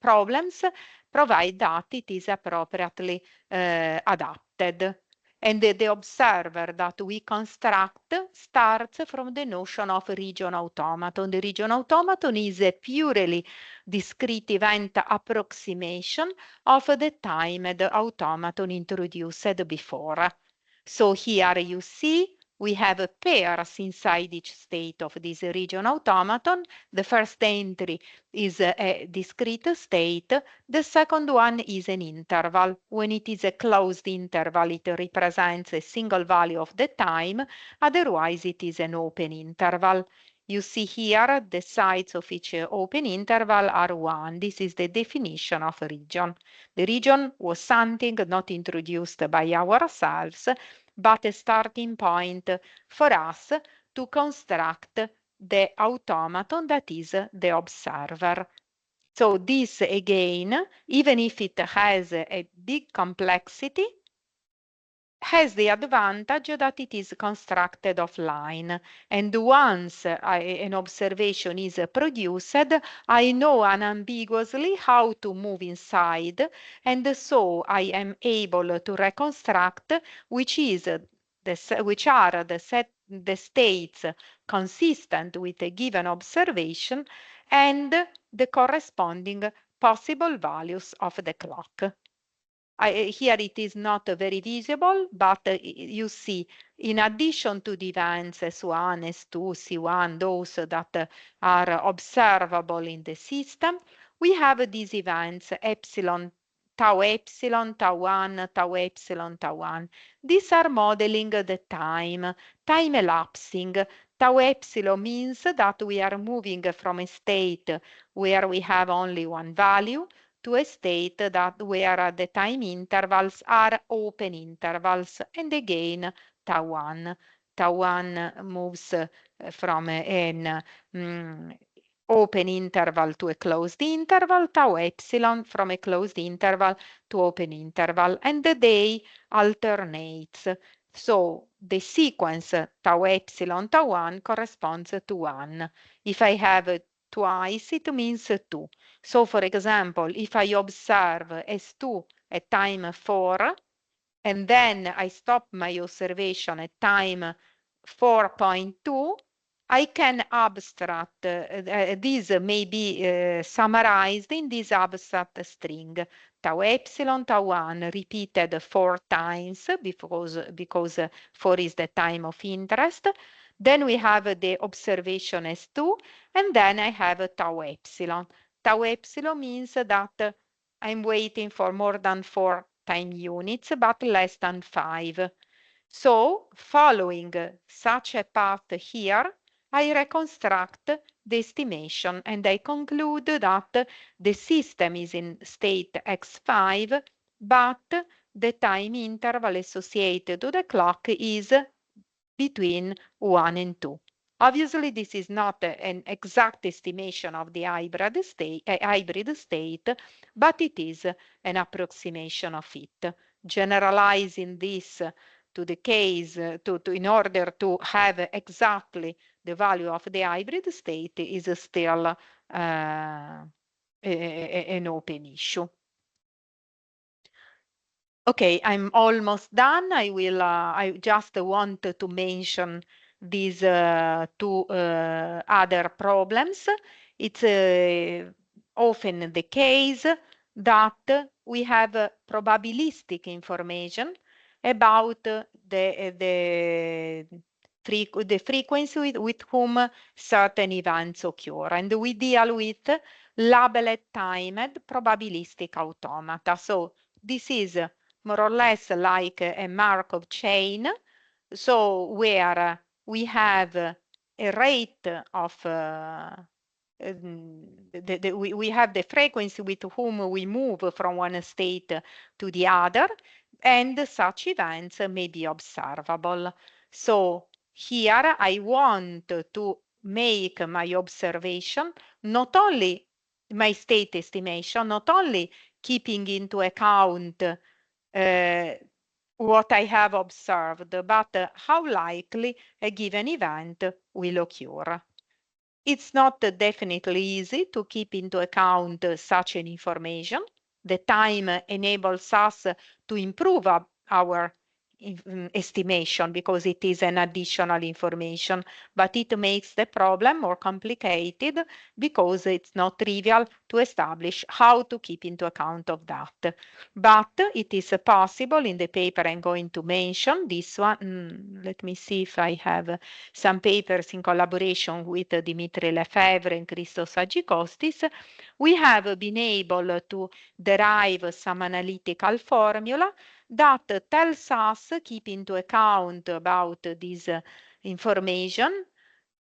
problems, provide that it is appropriately adapted. And the observer that we construct starts from the notion of region automaton. The region automaton is a purely discrete event approximation of the timed automaton introduced before. So here you see we have pairs inside each state of this region automaton. The first entry is a discrete state. The second one is an interval. When it is a closed interval, it represents a single value of the time. Otherwise, it is an open interval. You see here the sides of each open interval are 1. This is the definition of a region. The region was something not introduced by ourselves, but a starting point for us to construct the automaton that is the observer. So this again, even if it has a big complexity, has the advantage that it is constructed offline. And once an observation is produced, I know unambiguously how to move inside, and so I am able to reconstruct which are the states consistent with a given observation and the corresponding possible values of the clock. Here it is not very visible, but you see, in addition to the events S1, S2, C1, those that are observable in the system, we have these events epsilon, tau epsilon, tau 1, tau epsilon, tau 1. These are modeling the time elapsing. Tau epsilon means that we are moving from a state where we have only one value to a state where the time intervals are open intervals, and again tau 1. Tau 1 moves from an open interval to a closed interval, tau epsilon from a closed interval to open interval, and the day alternates. So the sequence tau epsilon tau 1 corresponds to 1. If I have twice, it means 2. So for example, if I observe S2 at time 4, and then I stop my observation at time 4.2, I can abstract, this may be summarized in this abstract string, tau epsilon, tau 1 repeated 4 times because 4 is the time of interest. Then we have the observation S2, and then I have tau epsilon. Tau epsilon means that I'm waiting for more than 4 time units, but less than 5. So, following such a path here, I reconstruct the estimation and I conclude that the system is in state x5, but the time interval associated to the clock is between 1 and 2. Obviously, this is not an exact estimation of the hybrid state, but it is an approximation of it. Generalizing this to the case, in order to have exactly the value of the hybrid state is still an open issue. Okay, I'm almost done. I just want to mention these two other problems. It's often the case that we have probabilistic information about the frequency with whom certain events occur, and we deal with labeled timed probabilistic automata. So this is more or less like a Markov chain, so where we have a rate of we have the frequency with whom we move from one state to the other, and such events may be observable. So here I want to make my observation, not only my state estimation, not only keeping into account what I have observed, but how likely a given event will occur. It's not definitely easy to keep into account such an information. The time enables us to improve our estimation because it is an additional information, but it makes the problem more complicated because it's not trivial to establish how to keep into account of that. But it is possible in the paper I'm going to mention, this one. Let me see if I have some papers in collaboration with Dimitri Lefebvre and Christos Agikostis. We have been able to derive some analytical formula that tells us, keep into account about this information,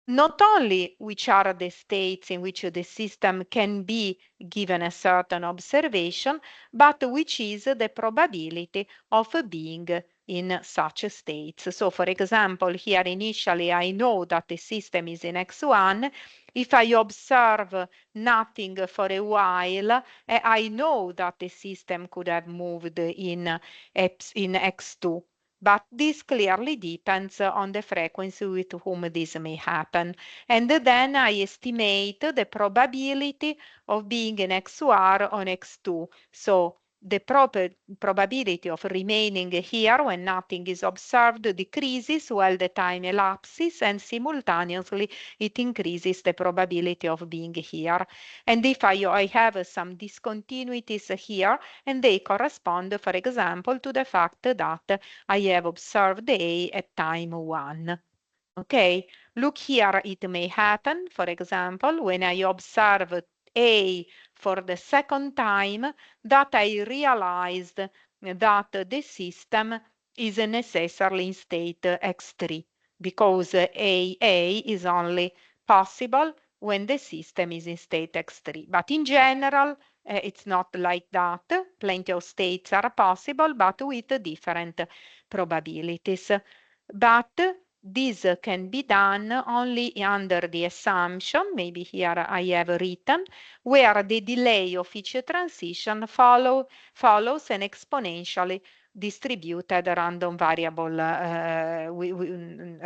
not only which are the states in which the system can be given a certain observation, but which is the probability of being in such states. So for example, here initially I know that the system is in X1. If I observe nothing for a while, I know that the system could have moved in X2. But this clearly depends on the frequency with whom this may happen. And then I estimate the probability of being in XOR on X2. So the probability of remaining here when nothing is observed decreases while the time elapses, and simultaneously it increases the probability of being here. And if I have some discontinuities here, and they correspond, for example, to the fact that I have observed A at time 1. Okay, look here, it may happen, for example, when I observe A for the second time, that I realized that the system is necessarily in state X3, because AA is only possible when the system is in state X3. But in general, it's not like that. Plenty of states are possible, but with different probabilities. But this can be done only under the assumption, maybe here I have written, where the delay of each transition follows an exponentially distributed random variable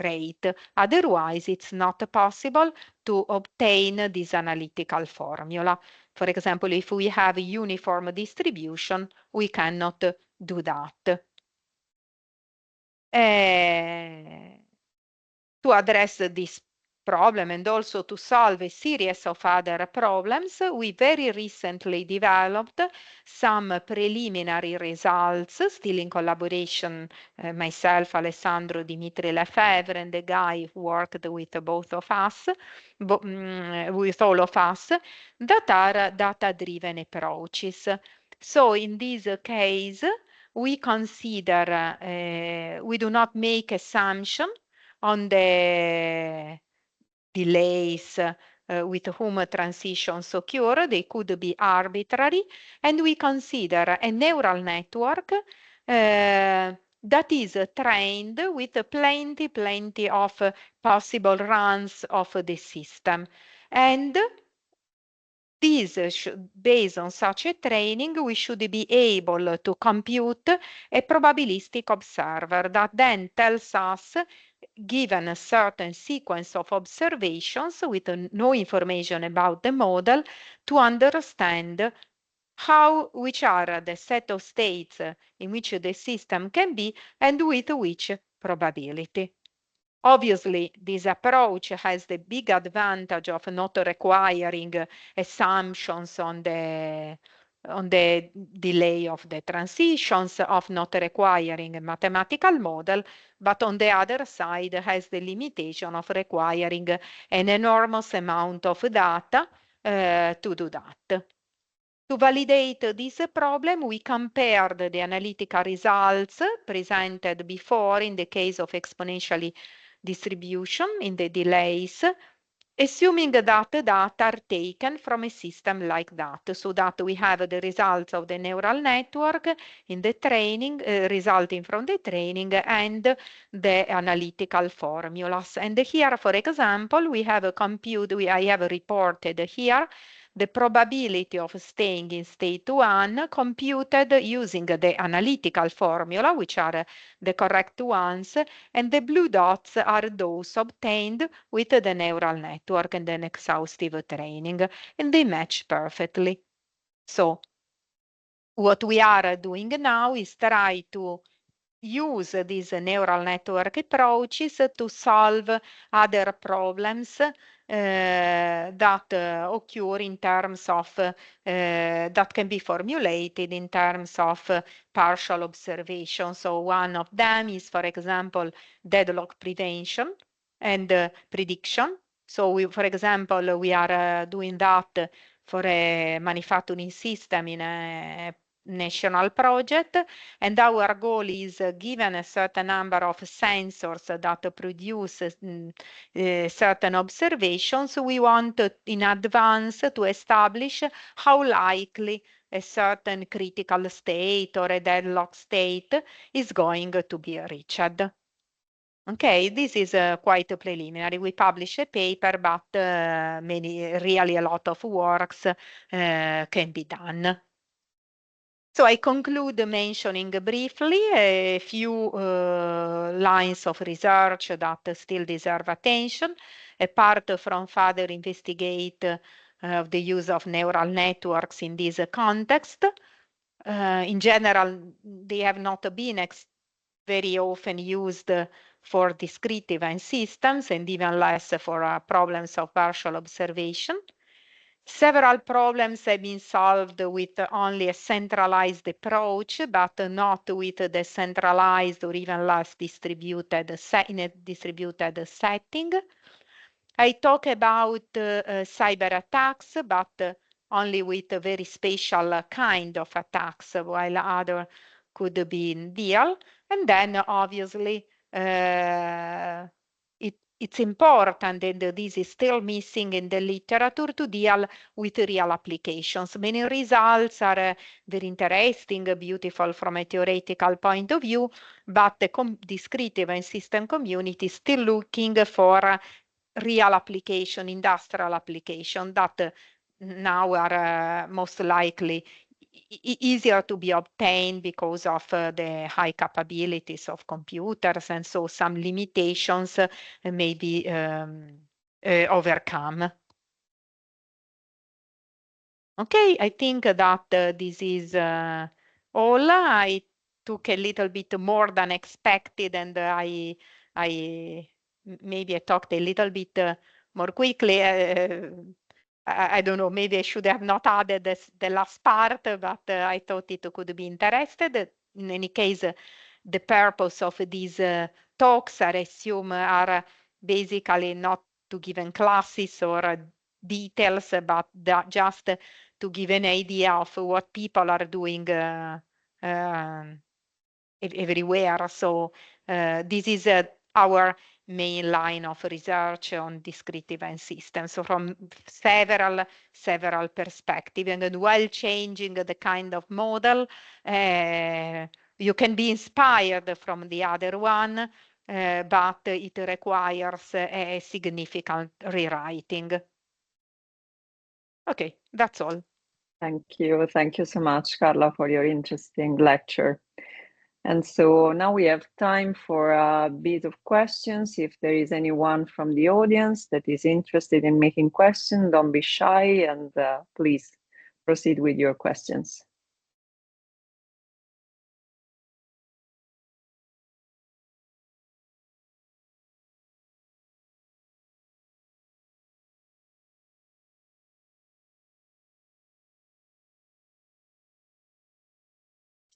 rate. Otherwise, it's not possible to obtain this analytical formula. For example, if we have a uniform distribution, we cannot do that. To address this problem and also to solve a series of other problems, we very recently developed some preliminary results, still in collaboration, myself, Alessandro, Dimitri Lefebvre, and the guy who worked with both of us, with all of us, that are data-driven approaches. So in this case, we consider, we do not make assumption on the delays with whom transitions occur. They could be arbitrary, and we consider a neural network that is trained with plenty of possible runs of the system. And based on such a training, we should be able to compute a probabilistic observer that then tells us, given a certain sequence of observations with no information about the model, to understand which are the set of states in which the system can be and with which probability. Obviously, this approach has the big advantage of not requiring assumptions on the delay of the transitions, of not requiring a mathematical model, but on the other side has the limitation of requiring an enormous amount of data to do that. To validate this problem, we compared the analytical results presented before in the case of exponentially distribution in the delays, assuming that data are taken from a system like that, so that we have the results of the neural network in the training, resulting from the training, and the analytical formulas. And here, for example, we have I have reported here the probability of staying in state 1 computed using the analytical formula, which are the correct ones, and the blue dots are those obtained with the neural network and an exhaustive training, and they match perfectly. So what we are doing now is try to use these neural network approaches to solve other problems that occur in terms of, that can be formulated in terms of partial observation. So one of them is, for example, deadlock prevention and prediction. So for example, we are doing that for a manufacturing system in a national project, and our goal is, given a certain number of sensors that produce certain observations, we want in advance to establish how likely a certain critical state or a deadlock state is going to be reached. Okay, this is quite preliminary. We publish a paper, but really a lot of works can be done. So I conclude mentioning briefly a few lines of research that still deserve attention, apart from further investigate the use of neural networks in this context. In general, they have not been very often used for discrete event systems, and even less for problems of partial observation. Several problems have been solved with only a centralized approach, but not with a decentralized or even less distributed in a distributed setting. I talk about cyber attacks, but only with a very special kind of attacks, while other could be dealt. And then obviously it's important, and this is still missing in the literature, to deal with real applications. Many results are very interesting, beautiful from a theoretical point of view, but the discrete event system community is still looking for real application, industrial application that now are most likely easier to be obtained because of the high capabilities of computers, and so some limitations may be overcome. Okay, I think that this is all. I took a little bit more than expected, and maybe I talked a little bit more quickly. I don't know, maybe I should have not added the last part, but I thought it could be interested. In any case, the purpose of these talks, I assume, are basically not to give classes or details, but just to give an idea of what people are doing everywhere. So this is our main line of research on discrete event systems, so from several perspectives, and while changing the kind of model, you can be inspired from the other one, but it requires a significant rewriting. Okay, that's all. Thank you. Thank you so much, Carla, for your interesting lecture. And so now we have time for a bit of questions. If there is anyone from the audience that is interested in making questions, don't be shy and please proceed with your questions.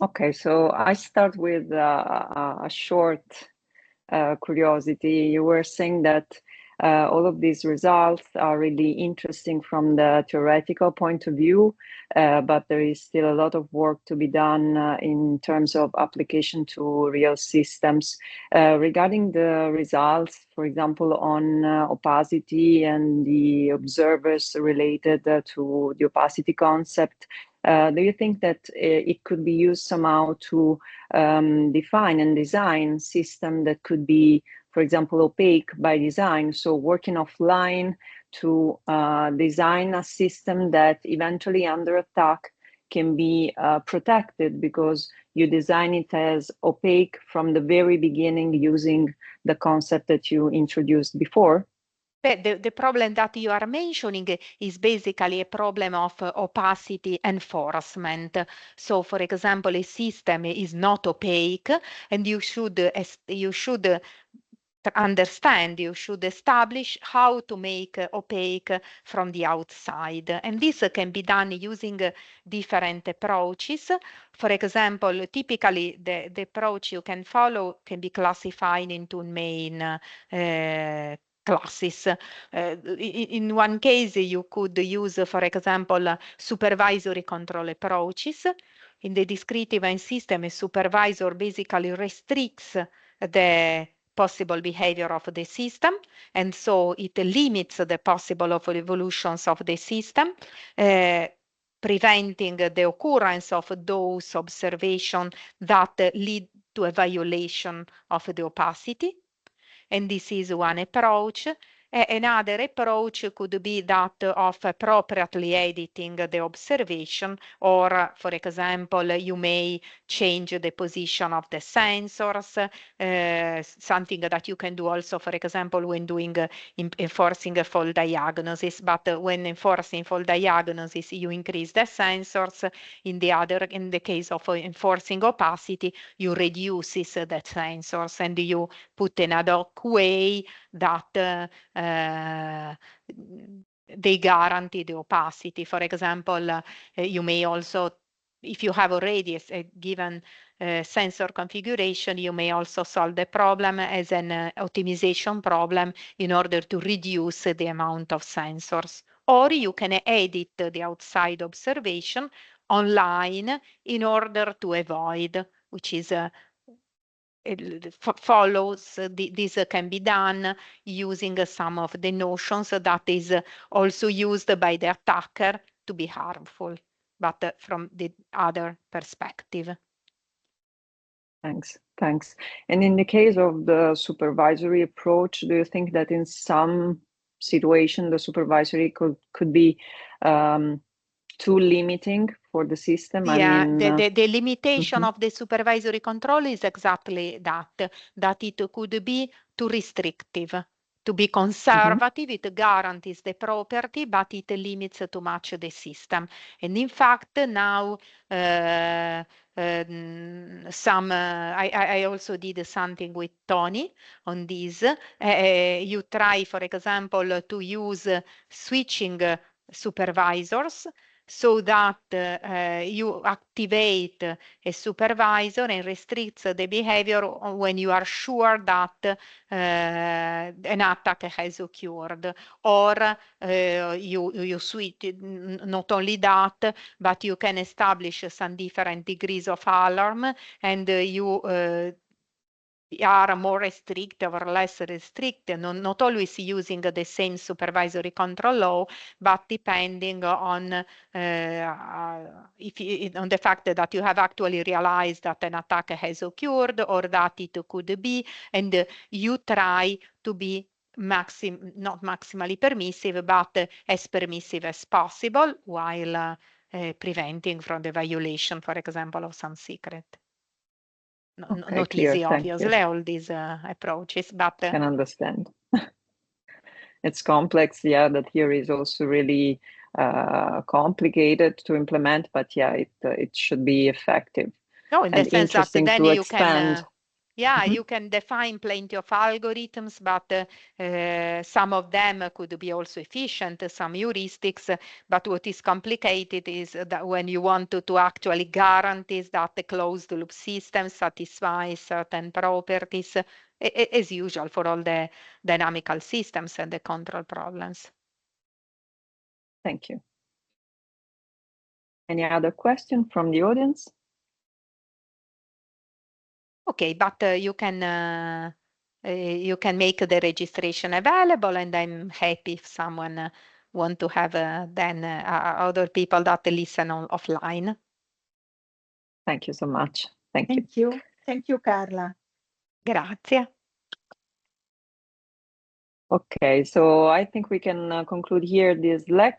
Okay, so I start with a short curiosity. You were saying that all of these results are really interesting from the theoretical point of view, but there is still a lot of work to be done in terms of application to real systems. Regarding the results, for example, on opacity and the observers related to the opacity concept, do you think that it could be used somehow to define and design system that could be, for example, opaque by design? So working offline to design a system that eventually under attack can be protected because you design it as opaque from the very beginning using the concept that you introduced before? The problem that you are mentioning is basically a problem of opacity enforcement. So, for example, a system is not opaque, and you should understand, you should establish how to make opaque from the outside. And this can be done using different approaches. For example, typically the approach you can follow can be classified into main classes. In one case, you could use, for example, supervisory control approaches. In the discrete event system, a supervisor basically restricts the possible behavior of the system, and so it limits the possible evolutions of the system, preventing the occurrence of those observations that lead to a violation of the opacity. And this is one approach. Another approach could be that of appropriately editing the observation, or, for example, you may change the position of the sensors, something that you can do also, for example, when doing enforcing a fault diagnosis. But when enforcing fault diagnosis, you increase the sensors. In the case of enforcing opacity, you reduce the sensors and you put an ad hoc way that they guarantee the opacity. For example, you may also, if you have already a given sensor configuration, you may also solve the problem as an optimization problem in order to reduce the amount of sensors. Or you can edit the outside observation online in order to avoid, which is follows. This can be done using some of the notions that is also used by the attacker to be harmful, but from the other perspective. Thanks. And in the case of the supervisory approach, do you think that in some situation the supervisory could be too limiting for the system? Yeah, I mean, the limitation of the supervisory control is exactly that it could be too restrictive. To be conservative, it guarantees the property, but it limits too much the system. And in fact, now I also did something with Tony on this. You try, for example, to use switching supervisors so that you activate a supervisor and restricts the behavior when you are sure that an attack has occurred, or you switch. Not only that, but you can establish some different degrees of alarm, and are more restrictive or less restrictive, not always using the same supervisory control law, but depending on on the fact that you have actually realized that an attack has occurred or that it could be, and you try to be not maximally permissive, but as permissive as possible, while preventing from the violation, for example, of some secret. Okay, not clear. easy, Thank obviously, you. all these approaches, but Can understand. It's complex. Yeah, the theory is also really complicated to implement, but yeah, it should be effective. no, in the And sense that interesting then to you can expand. yeah, you can define plenty of algorithms, but some of them could be also efficient, some heuristics. But what is complicated is that when you want to actually guarantee that the closed loop system satisfies certain properties, as usual for all the dynamical systems and the control problems. Thank you. Any other question from the audience? Okay, but you can make the registration available, and I'm happy if someone want to have then other people that listen offline. Thank you so much. Thank you. Thank you. Thank you, Carla. Grazie. Okay, so I think we can conclude here this lecture.